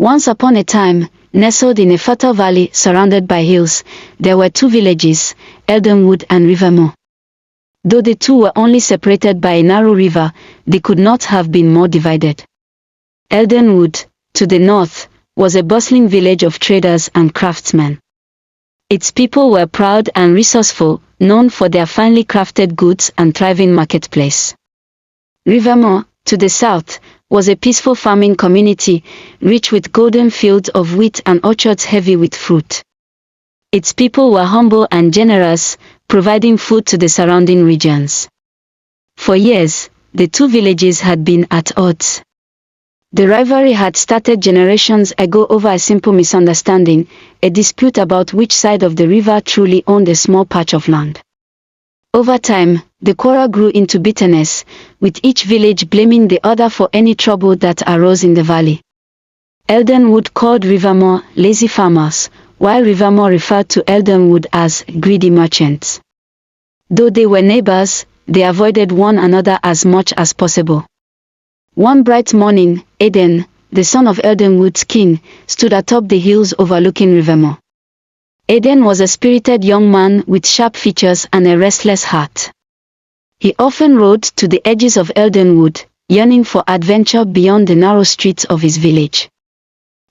Once upon a time, nestled in a fertile valley surrounded by hills, there were two villages, Eldenwood and Rivermore. Though the two were only separated by a narrow river, they could not have been more divided. Eldenwood, to the north, was a bustling village of traders and craftsmen. Its people were proud and resourceful, known for their finely crafted goods and thriving marketplace. Rivermore, to the south, was a peaceful farming community, rich with golden fields of wheat and orchards heavy with fruit. Its people were humble and generous, providing food to the surrounding regions. For years, the two villages had been at odds. The rivalry had started generations ago over a simple misunderstanding, a dispute about which side of the river truly owned a small patch of land. Over time, the quarrel grew into bitterness, with each village blaming the other for any trouble that arose in the valley. Eldenwood called Rivermore lazy farmers, while Rivermore referred to Eldenwood as greedy merchants. Though they were neighbors, they avoided one another as much as possible. One bright morning, Aiden, the son of Eldenwood's king, stood atop the hills overlooking Rivermore. Aiden was a spirited young man with sharp features and a restless heart. He often rode to the edges of Eldenwood, yearning for adventure beyond the narrow streets of his village.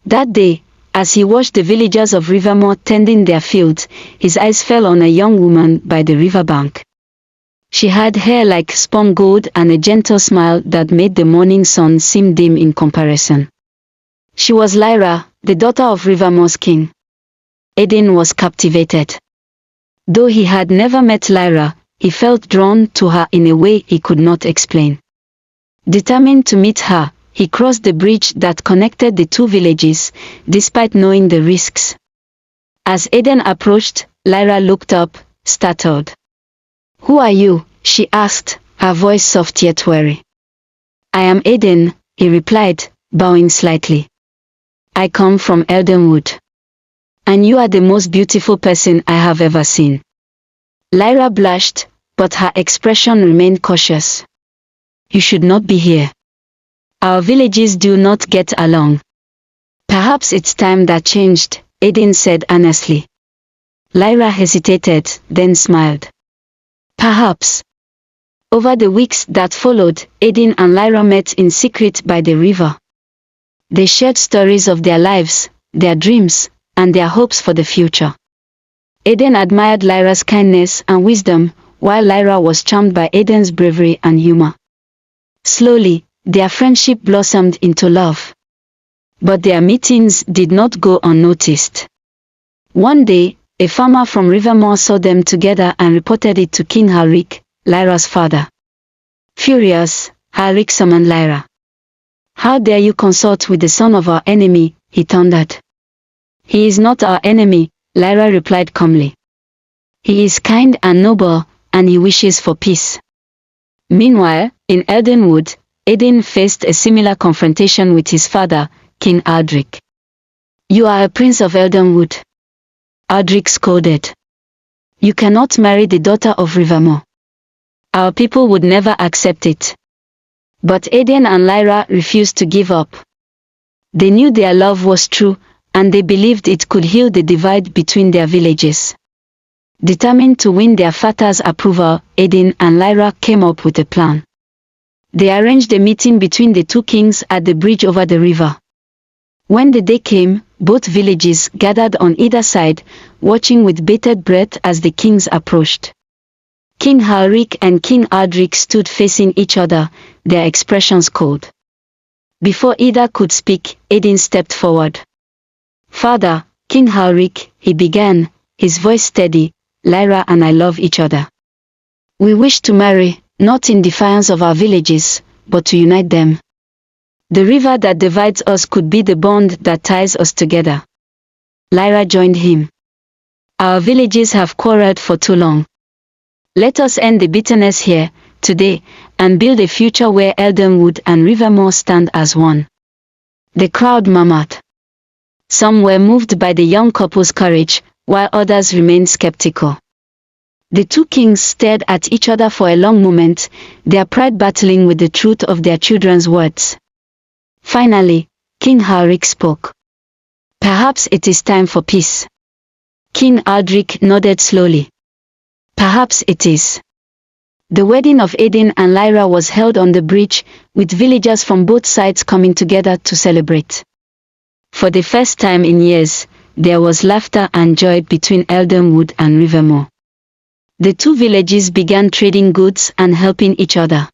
That day, as he watched the villagers of Rivermore tending their fields, his eyes fell on a young woman by the riverbank. She had hair like spun gold and a gentle smile that made the morning sun seem dim in comparison. She was Lyra, the daughter of Rivermore's king. Aiden was captivated. Though he had never met Lyra, he felt drawn to her in a way he could not explain. Determined to meet her, he crossed the bridge that connected the two villages, despite knowing the risks. As Aiden approached, Lyra looked up, startled. "Who are you?" she asked, her voice soft yet wary. "I am Aiden," he replied, bowing slightly. "I come from Eldenwood. And you are the most beautiful person I have ever seen." Lyra blushed, but her expression remained cautious. "You should not be here. Our villages do not get along." "Perhaps it's time that changed," Aiden said earnestly. Lyra hesitated, then smiled. "Perhaps." Over the weeks that followed, Aiden and Lyra met in secret by the river. They shared stories of their lives, their dreams, and their hopes for the future. Aiden admired Lyra's kindness and wisdom, while Lyra was charmed by Aiden's bravery and humor. Slowly, their friendship blossomed into love. But their meetings did not go unnoticed. One day, a farmer from Rivermore saw them together and reported it to King Halric, Lyra's father. Furious, Halric summoned Lyra. "How dare you consort with the son of our enemy?" he thundered. "He is not our enemy," Lyra replied calmly. "He is kind and noble, and he wishes for peace." Meanwhile, in Eldenwood, Aiden faced a similar confrontation with his father, King Aldric. "You are a prince of Eldenwood," Aldric scolded. "You cannot marry the daughter of Rivermore. Our people would never accept it." But Aiden and Lyra refused to give up. They knew their love was true, and they believed it could heal the divide between their villages. Determined to win their father's approval, Aiden and Lyra came up with a plan. They arranged a meeting between the two kings at the bridge over the river. When the day came, both villages gathered on either side, watching with bated breath as the kings approached. King Halric and King Aldric stood facing each other, their expressions cold. Before either could speak, Aiden stepped forward. "Father, King Halric," he began, his voice steady, "Lyra and I love each other. We wish to marry, not in defiance of our villages, but to unite them. The river that divides us could be the bond that ties us together." Lyra joined him. "Our villages have quarreled for too long. Let us end the bitterness here, today, and build a future where Eldenwood and Rivermore stand as one." The crowd murmured. Some were moved by the young couple's courage, while others remained skeptical. The two kings stared at each other for a long moment, their pride battling with the truth of their children's words. Finally, King Halric spoke. Perhaps it is time for peace. King Aldrich nodded slowly. Perhaps it is. The wedding of Aiden and Lyra was held on the bridge, with villagers from both sides coming together to celebrate. For the first time in years, there was laughter and joy between Eldenwood and Rivermore. The two villages began trading goods and helping each other.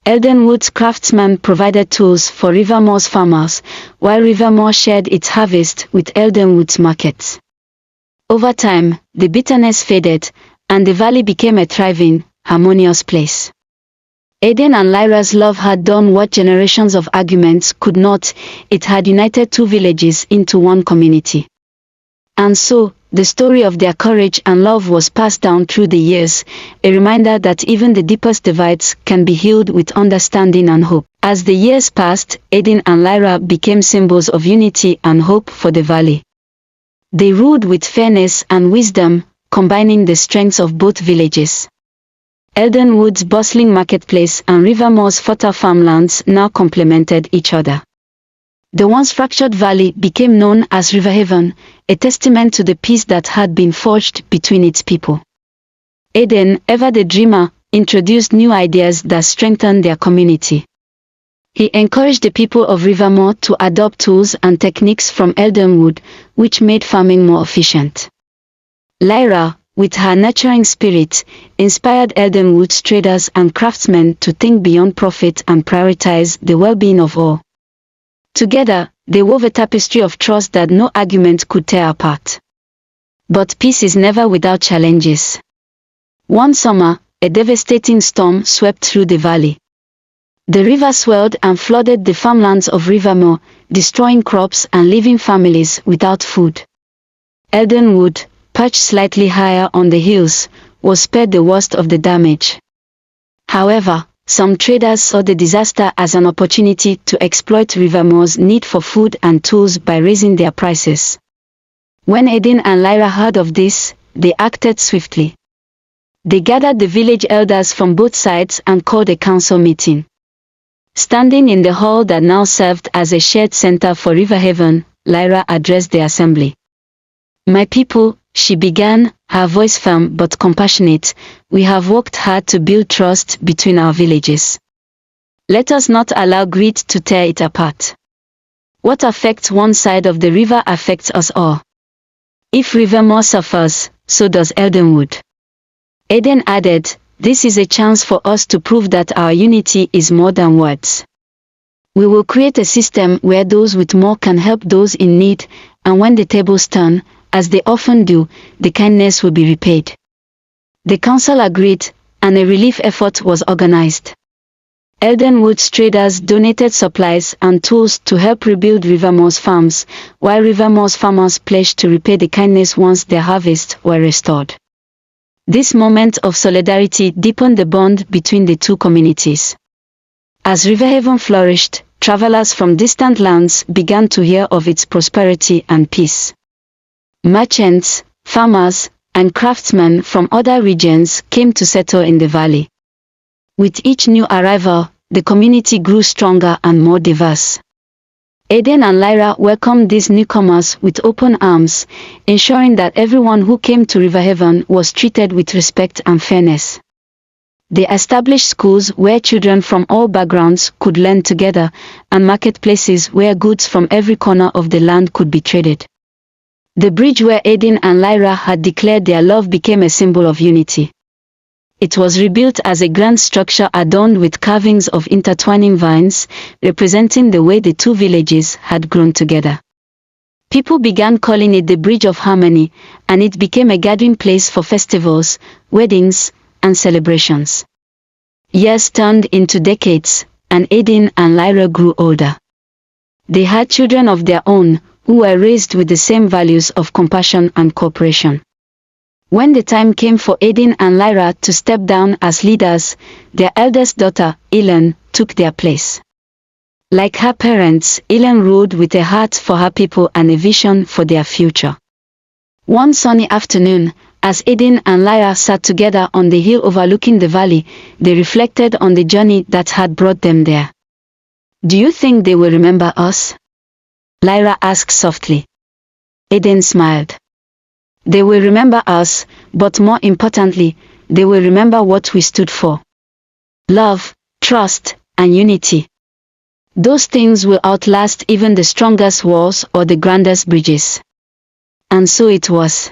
Eldenwood's craftsmen provided tools for Rivermore's farmers, while Rivermore shared its harvest with Eldenwood's markets. Over time, the bitterness faded, and the valley became a thriving, harmonious place. Aiden and Lyra's love had done what generations of arguments could not. It had united two villages into one community. And so, the story of their courage and love was passed down through the years, a reminder that even the deepest divides can be healed with understanding and hope. As the years passed, Aiden and Lyra became symbols of unity and hope for the valley. They ruled with fairness and wisdom, combining the strengths of both villages. Eldenwood's bustling marketplace and Rivermore's fertile farmlands now complemented each other. The once fractured valley became known as Riverhaven, a testament to the peace that had been forged between its people. Aiden, ever the dreamer, introduced new ideas that strengthened their community. He encouraged the people of Rivermore to adopt tools and techniques from Eldenwood, which made farming more efficient. Lyra, with her nurturing spirit, inspired Eldenwood's traders and craftsmen to think beyond profit and prioritize the well-being of all. Together, they wove a tapestry of trust that no argument could tear apart. But peace is never without challenges. One summer, a devastating storm swept through the valley. The river swelled and flooded the farmlands of Rivermore, destroying crops and leaving families without food. Eldenwood, perched slightly higher on the hills, was spared the worst of the damage. However, some traders saw the disaster as an opportunity to exploit Rivermore's need for food and tools by raising their prices. When Aiden and Lyra heard of this, they acted swiftly. They gathered the village elders from both sides and called a council meeting. Standing in the hall that now served as a shared center for Riverhaven, Lyra addressed the assembly. "My people," she began, her voice firm but compassionate, "we have worked hard to build trust between our villages. Let us not allow greed to tear it apart. What affects one side of the river affects us all. If Rivermore suffers, so does Eldenwood." Aiden added, "This is a chance for us to prove that our unity is more than words. We will create a system where those with more can help those in need, and when the tables turn, as they often do, the kindness will be repaid." The council agreed, and a relief effort was organized. Eldenwood's traders donated supplies and tools to help rebuild Rivermore's farms, while Rivermore's farmers pledged to repay the kindness once their harvests were restored. This moment of solidarity deepened the bond between the two communities. As Riverhaven flourished, travelers from distant lands began to hear of its prosperity and peace. Merchants, farmers, and craftsmen from other regions came to settle in the valley. With each new arrival, the community grew stronger and more diverse. Aiden and Lyra welcomed these newcomers with open arms, ensuring that everyone who came to Riverhaven was treated with respect and fairness. They established schools where children from all backgrounds could learn together, and marketplaces where goods from every corner of the land could be traded. The bridge where Aiden and Lyra had declared their love became a symbol of unity. It was rebuilt as a grand structure adorned with carvings of intertwining vines, representing the way the two villages had grown together. People began calling it the Bridge of Harmony, and it became a gathering place for festivals, weddings, and celebrations. Years turned into decades, and Aiden and Lyra grew older. They had children of their own, who were raised with the same values of compassion and cooperation. When the time came for Aiden and Lyra to step down as leaders, their eldest daughter, Ellen, took their place. Like her parents, Ellen ruled with a heart for her people and a vision for their future. One sunny afternoon, as Aiden and Lyra sat together on the hill overlooking the valley, they reflected on the journey that had brought them there. "Do you think they will remember us?" Lyra asked softly. Eden smiled. They will remember us, but more importantly, they will remember what we stood for. Love, trust, and unity. Those things will outlast even the strongest walls or the grandest bridges. And so it was.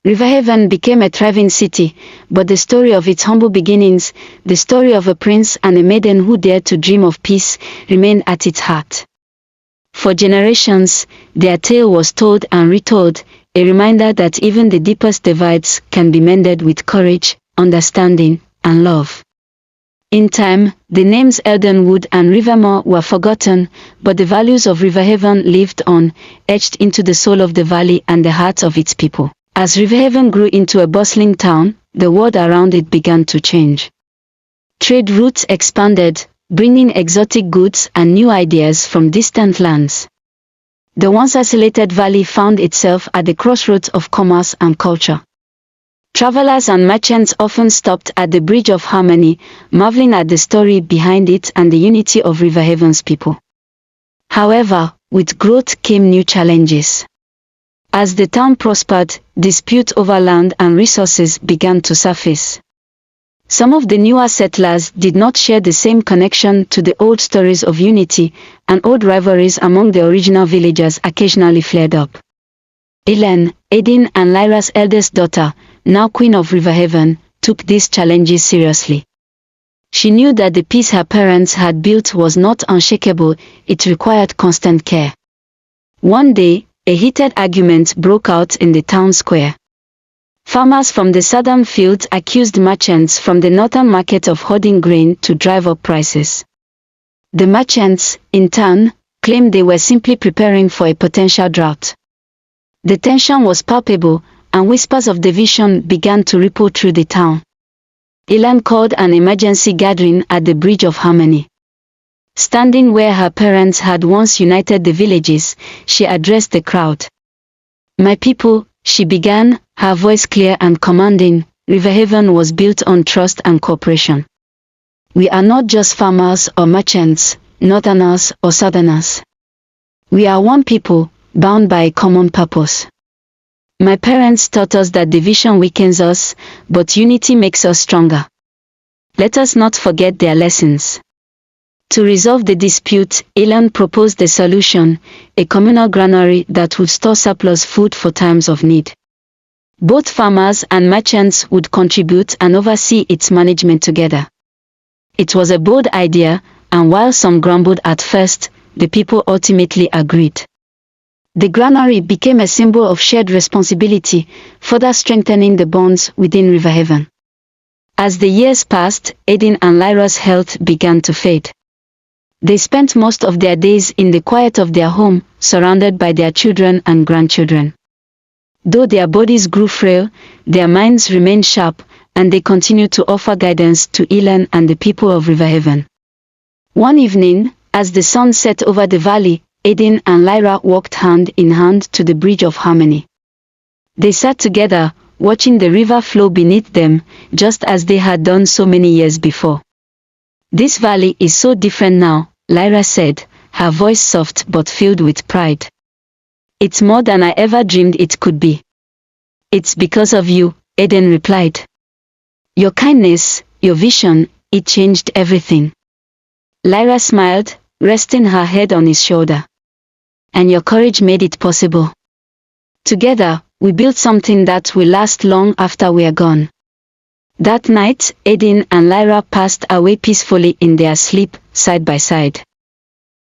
Riverhaven became a thriving city, but the story of its humble beginnings, the story of a prince and a maiden who dared to dream of peace, remained at its heart. For generations, their tale was told and retold, a reminder that even the deepest divides can be mended with courage, understanding, and love. In time, the names Eldenwood and Rivermore were forgotten, but the values of Riverhaven lived on, etched into the soul of the valley and the hearts of its people. As Riverhaven grew into a bustling town, the world around it began to change. Trade routes expanded, bringing exotic goods and new ideas from distant lands. The once isolated valley found itself at the crossroads of commerce and culture. Travelers and merchants often stopped at the Bridge of Harmony, marveling at the story behind it and the unity of Riverhaven's people. However, with growth came new challenges. As the town prospered, disputes over land and resources began to surface. Some of the newer settlers did not share the same connection to the old stories of unity, and old rivalries among the original villagers occasionally flared up. Ellen, Eden and Lyra's eldest daughter, now Queen of Riverhaven, took these challenges seriously. She knew that the peace her parents had built was not unshakable, it required constant care. One day, a heated argument broke out in the town square. Farmers from the southern fields accused merchants from the northern market of hoarding grain to drive up prices. The merchants, in turn, claimed they were simply preparing for a potential drought. The tension was palpable, and whispers of division began to ripple through the town. Ellen called an emergency gathering at the Bridge of Harmony. Standing where her parents had once united the villages, she addressed the crowd. "My people," she began, her voice clear and commanding, "Riverhaven was built on trust and cooperation. We are not just farmers or merchants, northerners or southerners. We are one people, bound by a common purpose. My parents taught us that division weakens us, but unity makes us stronger. Let us not forget their lessons." To resolve the dispute, Ellen proposed a solution, a communal granary that would store surplus food for times of need. Both farmers and merchants would contribute and oversee its management together. It was a bold idea, and while some grumbled at first, the people ultimately agreed. The granary became a symbol of shared responsibility, further strengthening the bonds within Riverhaven. As the years passed, Eden and Lyra's health began to fade. They spent most of their days in the quiet of their home, surrounded by their children and grandchildren. Though their bodies grew frail, their minds remained sharp, and they continued to offer guidance to Ellen and the people of Riverhaven. One evening, as the sun set over the valley, Eden and Lyra walked hand in hand to the Bridge of Harmony. They sat together, watching the river flow beneath them, just as they had done so many years before. "This valley is so different now," Lyra said, her voice soft but filled with pride. "It's more than I ever dreamed it could be." "It's because of you," Eden replied. "Your kindness, your vision, it changed everything." Lyra smiled, resting her head on his shoulder. "And your courage made it possible. Together, we built something that will last long after we are gone." That night, Eden and Lyra passed away peacefully in their sleep, side by side.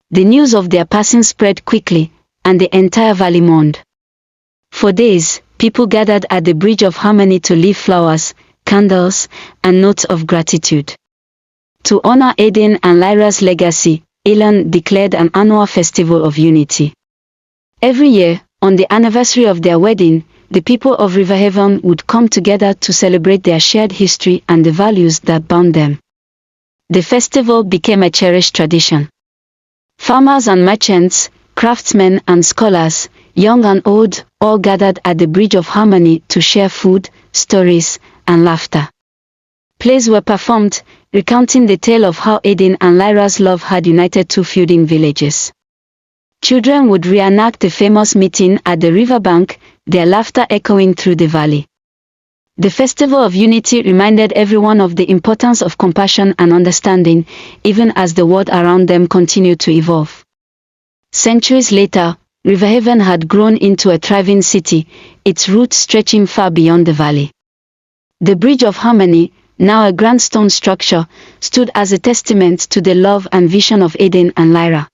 The news of their passing spread quickly, and the entire valley mourned. For days, people gathered at the Bridge of Harmony to leave flowers, candles, and notes of gratitude. To honor Eden and Lyra's legacy, Ellen declared an annual festival of unity. Every year, on the anniversary of their wedding, the people of Riverhaven would come together to celebrate their shared history and the values that bound them. The festival became a cherished tradition. Farmers and merchants, craftsmen and scholars, young and old, all gathered at the Bridge of Harmony to share food, stories, and laughter. Plays were performed, recounting the tale of how Eden and Lyra's love had united two feuding villages. Children would reenact the famous meeting at the riverbank, their laughter echoing through the valley. The Festival of Unity reminded everyone of the importance of compassion and understanding, even as the world around them continued to evolve. Centuries later, Riverhaven had grown into a thriving city, its roots stretching far beyond the valley. The Bridge of Harmony, now a grand stone structure, stood as a testament to the love and vision of Aiden and Lyra.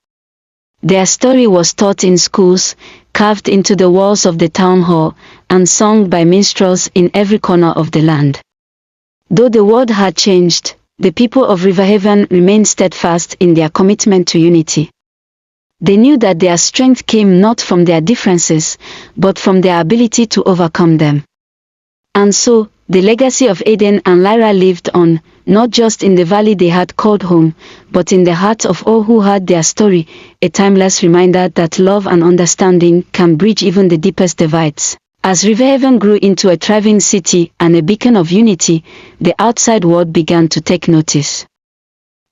Their story was taught in schools, carved into the walls of the town hall, and sung by minstrels in every corner of the land. Though the world had changed, the people of Riverhaven remained steadfast in their commitment to unity. They knew that their strength came not from their differences, but from their ability to overcome them. And so, the legacy of Aiden and Lyra lived on, not just in the valley they had called home, but in the hearts of all who heard their story, a timeless reminder that love and understanding can bridge even the deepest divides. As Riverhaven grew into a thriving city and a beacon of unity, the outside world began to take notice.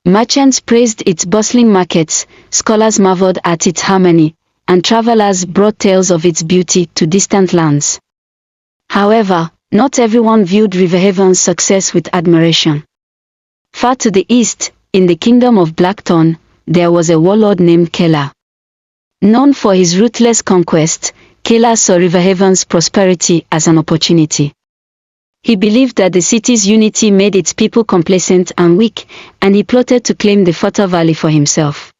Merchants praised its bustling markets, scholars marveled at its harmony, and travelers brought tales of its beauty to distant lands. However, not everyone viewed Riverhaven's success with admiration. Far to the east, in the kingdom of Blackthorn, there was a warlord named Kela. Known for his ruthless conquest, Kela saw Riverhaven's prosperity as an opportunity. He believed that the city's unity made its people complacent and weak, and he plotted to claim the fertile valley for himself.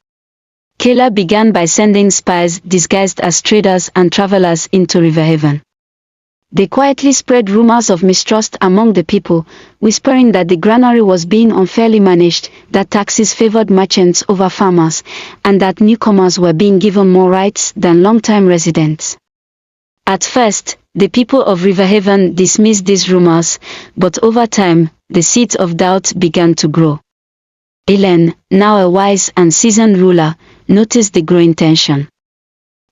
Kela began by sending spies disguised as traders and travelers into Riverhaven. They quietly spread rumors of mistrust among the people, whispering that the granary was being unfairly managed, that taxes favored merchants over farmers, and that newcomers were being given more rights than long-time residents. At first, the people of Riverhaven dismissed these rumors, but over time, the seeds of doubt began to grow. Ellen, now a wise and seasoned ruler, noticed the growing tension.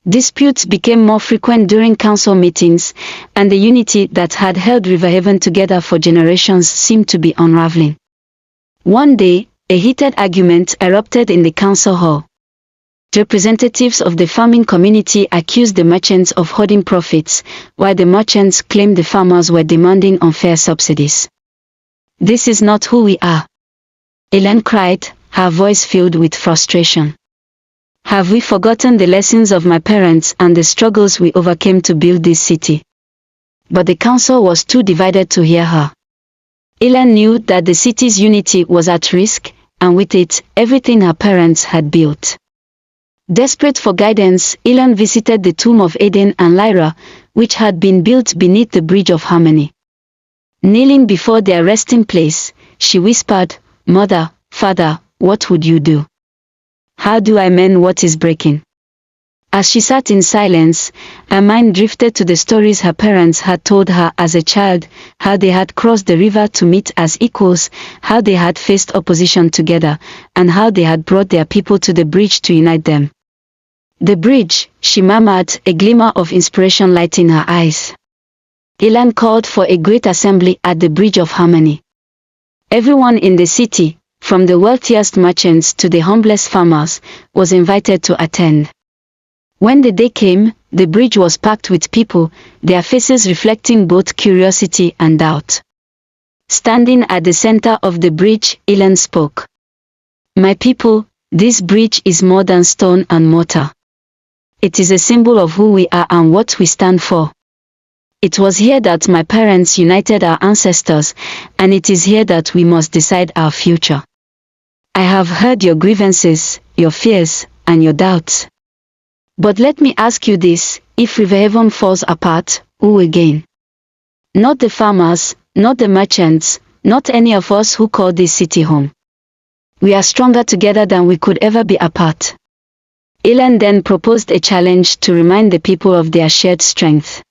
Disputes became more frequent during council meetings, and the unity that had held Riverhaven together for generations seemed to be unraveling. One day, a heated argument erupted in the council hall. Representatives of the farming community accused the merchants of hoarding profits, while the merchants claimed the farmers were demanding unfair subsidies. "This is not who we are," Ellen cried, her voice filled with frustration. "Have we forgotten the lessons of my parents and the struggles we overcame to build this city?" But the council was too divided to hear her. Ellen knew that the city's unity was at risk, and with it, everything her parents had built. Desperate for guidance, Ellen visited the tomb of Aiden and Lyra, which had been built beneath the Bridge of Harmony. Kneeling before their resting place, she whispered, "Mother, Father, what would you do? How do I mend what is breaking?" As she sat in silence, her mind drifted to the stories her parents had told her as a child, how they had crossed the river to meet as equals, how they had faced opposition together, and how they had brought their people to the bridge to unite them. "The bridge," she murmured, a glimmer of inspiration lighting her eyes. Ellen called for a great assembly at the Bridge of Harmony. Everyone in the city, from the wealthiest merchants to the humblest farmers, was invited to attend. When the day came, the bridge was packed with people, their faces reflecting both curiosity and doubt. Standing at the center of the bridge, Ellen spoke. "My people, this bridge is more than stone and mortar. It is a symbol of who we are and what we stand for. It was here that my parents united our ancestors, and it is here that we must decide our future. I have heard your grievances, your fears, and your doubts. But let me ask you this, if Riverhaven falls apart, who will gain? Not the farmers, not the merchants, not any of us who call this city home. We are stronger together than we could ever be apart." Ellen then proposed a challenge to remind the people of their shared strength.